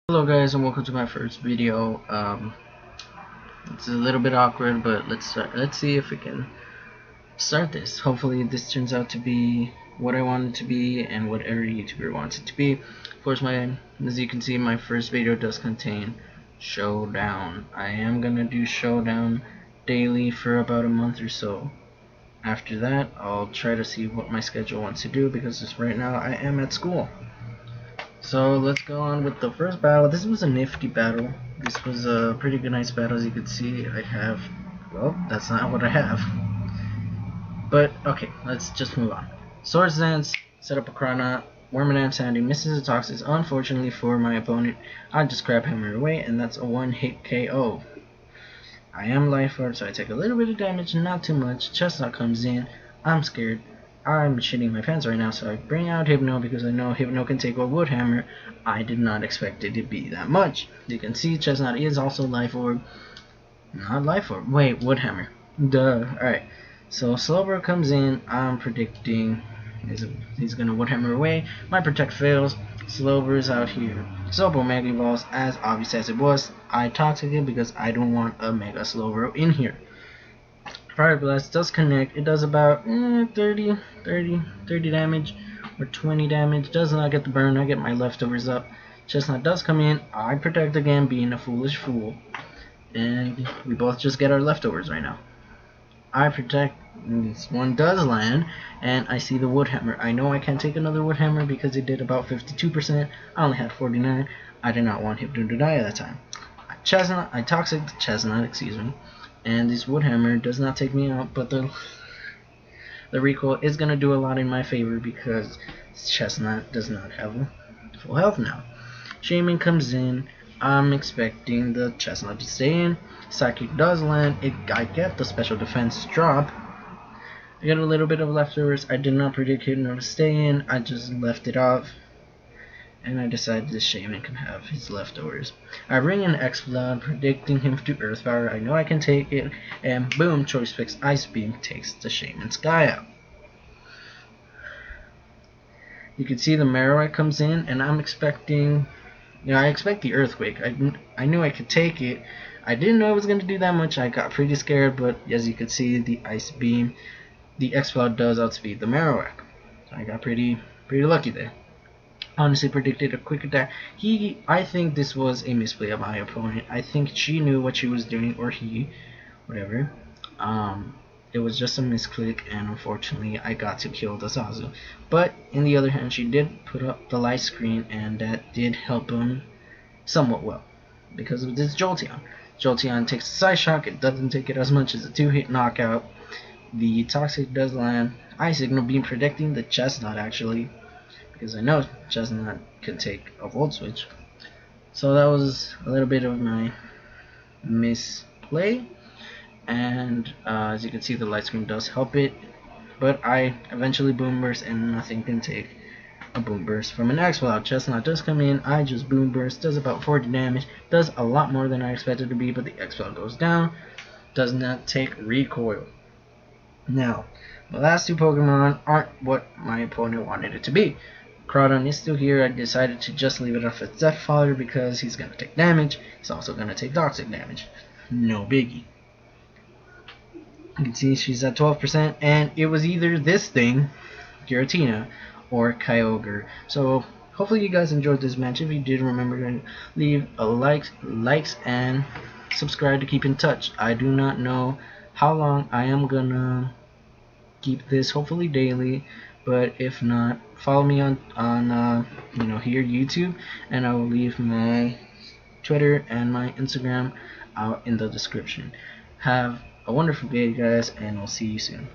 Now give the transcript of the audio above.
Hello guys and welcome to my first video. It's a little bit awkward, but let's see if we can start this. Hopefully this turns out to be what I want it to be and what every YouTuber wants it to be. Of course, as you can see, my first video does contain Showdown. I am gonna do Showdown daily for about a month or so. After that, I'll try to see what my schedule wants to do, because right now I am at school. So let's go on with the first battle. This was a nifty battle. This was a pretty good, nice battle. As you can see, I have, well, that's not what I have. But okay, let's just move on. Swords Dance, set up a Chrono. Wormadam Sandy misses a Toxic. Unfortunately for my opponent, I just grab Hammer away, and that's a one-hit KO. I am Life Orb, so I take a little bit of damage, not too much. Chestnut comes in. I'm scared. I'm shitting my pants right now, so I bring out Hypno because I know Hypno can take a Wood Hammer. I did not expect it to be that much. You can see Chestnut is also Life Orb. Not Life Orb. Wait, Wood Hammer. Duh. Alright. So Slowbro comes in. I'm predicting he's gonna Wood Hammer away. My Protect fails. Slowbro's out here. Slowbro Mega Evolves, as obvious as it was. I Toxic it because I don't want a Mega Slowbro in here. Fire Blast does connect. It does about 30 damage or 20 damage. Does not get the burn. I get my leftovers up. Chestnut does come in. I protect again, being a foolish fool. And we both just get our leftovers right now. I protect. This one does land. And I see the Wood Hammer. I know I can't take another Wood Hammer because it did about 52%. I only had 49. I did not want him to die at that time. I Toxic Chestnut, excuse me. And this Wood Hammer does not take me out, but the recoil is going to do a lot in my favor because Chestnut does not have full health now. Shaman comes in. I'm expecting the Chestnut to stay in. Psychic does land. I get the special defense drop. I get a little bit of leftovers. I did not predict him to stay in. I just left it off. And I decided this Shaman can have his leftovers. I bring in X-Flood, predicting him to Earth Power. I know I can take it, and boom, Choice Picks Ice Beam takes the Shaman's guy out. You can see the Marowak comes in, and I'm expecting, I expect the Earthquake. I knew I could take it. I didn't know it was going to do that much. I got pretty scared, but as you can see, the Ice Beam, the X-Flood does outspeed the Marowak. I got pretty lucky there. Honestly predicted a quick attack. I think this was a misplay of my opponent. I think she knew what she was doing, or he, whatever. It was just a misclick, and unfortunately I got to kill the Zazu. But in the other hand, she did put up the light screen, and that did help him somewhat well because of this Jolteon. Jolteon takes a side shock. It doesn't take it as much as a 2-hit knockout. The Toxic does land. I Signal Beam predicting the Chestnut actually, because I know Chestnut can take a Volt Switch. So that was a little bit of my misplay, and as you can see, the light screen does help it, but I eventually Boom Burst, and nothing can take a Boom Burst from an X-Cloud. Chestnut does come in. I just Boom Burst, does about 40 damage, does a lot more than I expected to be, but the X-Cloud goes down, does not take recoil. Now, the last two Pokemon aren't what my opponent wanted it to be. Crawdon is still here. I decided to just leave it off as Death Father because he's going to take damage. He's also going to take toxic damage. No biggie. You can see she's at 12%, and it was either this thing, Giratina, or Kyogre. So hopefully you guys enjoyed this match. If you did, remember to leave a likes and subscribe to keep in touch. I do not know how long I am going to keep this, hopefully daily. But if not, follow me on here, YouTube, and I will leave my Twitter and my Instagram out in the description. Have a wonderful day, guys, and I'll see you soon.